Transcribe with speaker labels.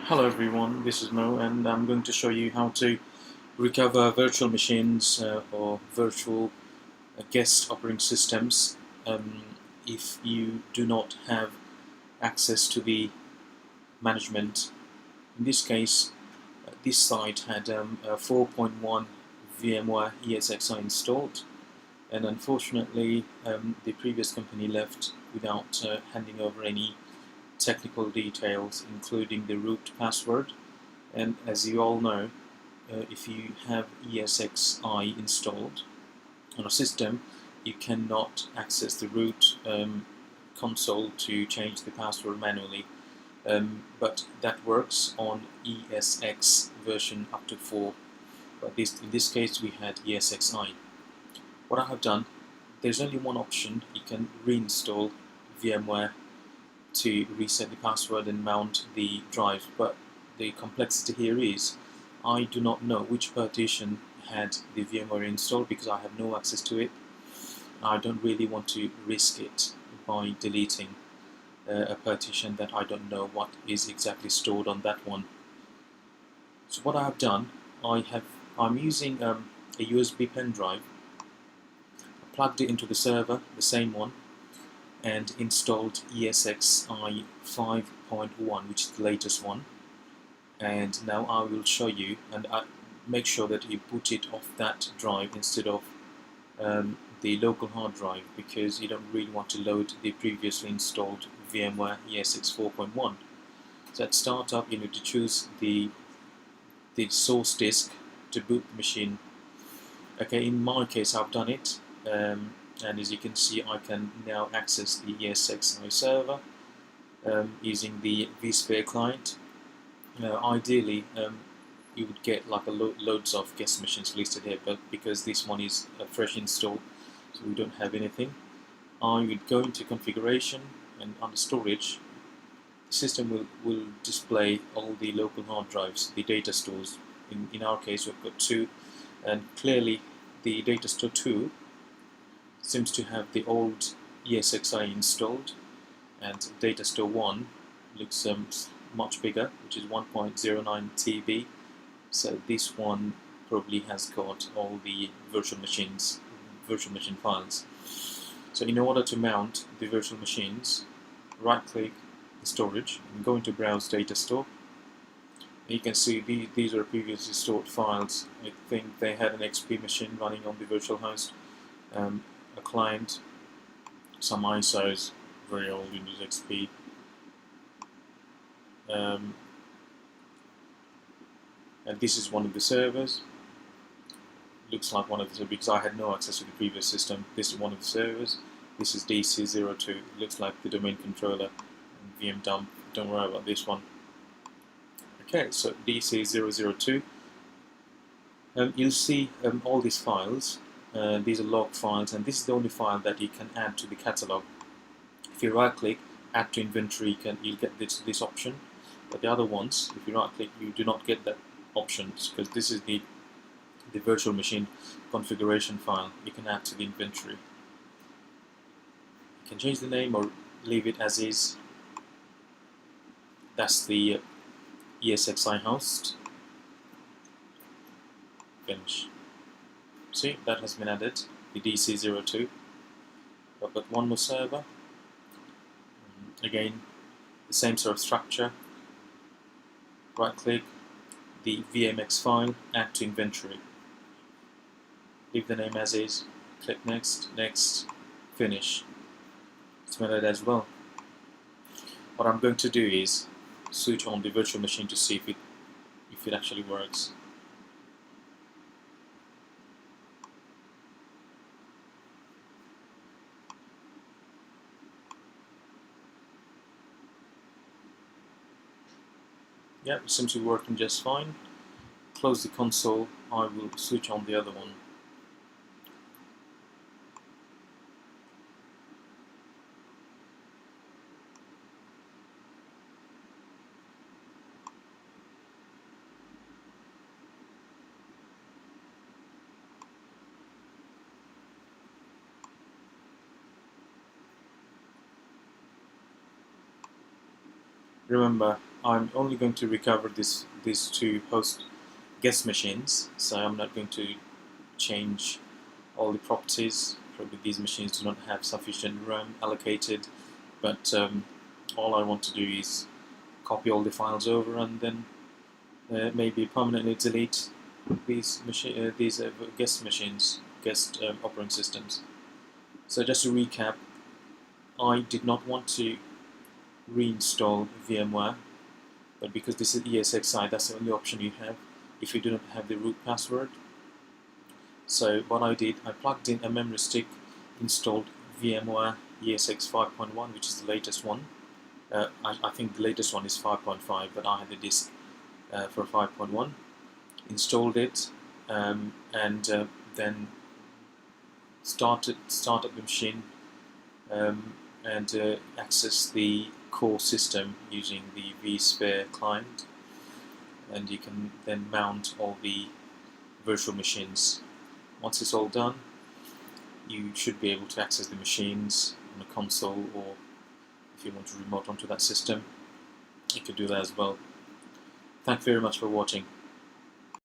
Speaker 1: Hello everyone, this is Mo and I'm going to show you how to recover virtual machines or virtual guest operating systems if you do not have access to the management. In this case, this site had a 4.1 VMware ESXi installed, and unfortunately the previous company left without handing over any technical details, including the root password. And as you all know, if you have ESXi installed on a system, you cannot access the root console to change the password manually. But that works on ESX version up to 4. But in this case, we had ESXi. What I have done, there's only one option. You can reinstall VMware to reset the password and mount the drive, but the complexity here is I do not know which partition had the VMware installed because I have no access to it. I don't really want to risk it by deleting a partition that I don't know what is exactly stored on that one. So what I have done, I'm using a USB pen drive. I plugged it into the server, the same one, and installed ESXi 5.1, which is the latest one. And now I will show you, and make sure that you put it off that drive instead of the local hard drive, because you don't really want to load the previously installed VMware ESX 4.1. So at startup, you need to choose the source disk to boot the machine. Okay, in my case, I've done it. And as you can see, I can now access the ESXi server using the VMWare client. Ideally, you would get like loads of guest machines listed here, but because this one is a fresh install, so we don't have anything, I would go into configuration, and under storage, the system will display all the local hard drives, the data stores. In our case, we've got 2, and clearly the data store 2 seems to have the old ESXi installed, and data store 1 looks much bigger, which is 1.09 TB. So this one probably has got all the virtual machine files. So in order to mount the virtual machines, right-click the storage and go into Browse Data Store. You can see these are previously stored files. I think they had an XP machine running on the virtual host, a client, some ISOs, very old Windows XP. And this is one of the servers. Looks like one of the servers because I had no access to the previous system. This is one of the servers. This is DC02. It looks like the domain controller. VM dump. Don't worry about this one. Okay, so DC002. You'll see all these files. These are log files, and this is the only file that you can add to the catalog. If you right-click, add to inventory, you'll get this option. But the other ones, if you right-click, you do not get that options, because this is the virtual machine configuration file. You can add to the inventory. You can change the name or leave it as is. That's the ESXi host. Finish. See, that has been added, the DC02. But one more server. Again, the same sort of structure. Right-click, the VMX file, add to inventory. Leave the name as is. Click next, next, finish. It's been added as well. What I'm going to do is switch on the virtual machine to see if it actually works. Yeah, it seems to be working just fine. Close the console. I will switch on the other one. Remember, I'm only going to recover these two host guest machines, so I'm not going to change all the properties. Probably these machines do not have sufficient RAM allocated, but all I want to do is copy all the files over and then maybe permanently delete these guest machines, guest operating systems. So just to recap, I did not want to reinstall VMware, but because this is ESXi, that's the only option you have if you do not have the root password. So what I did, I plugged in a memory stick, installed VMware ESX 5.1, which is the latest one. I think the latest one is 5.5, but I had the disk for 5.1. Installed it, and then start up the machine and access the core system using the vSphere client, and you can then mount all the virtual machines. Once it's all done, you should be able to access the machines on a console, or if you want to remote onto that system, you can do that as well. Thank you very much for watching.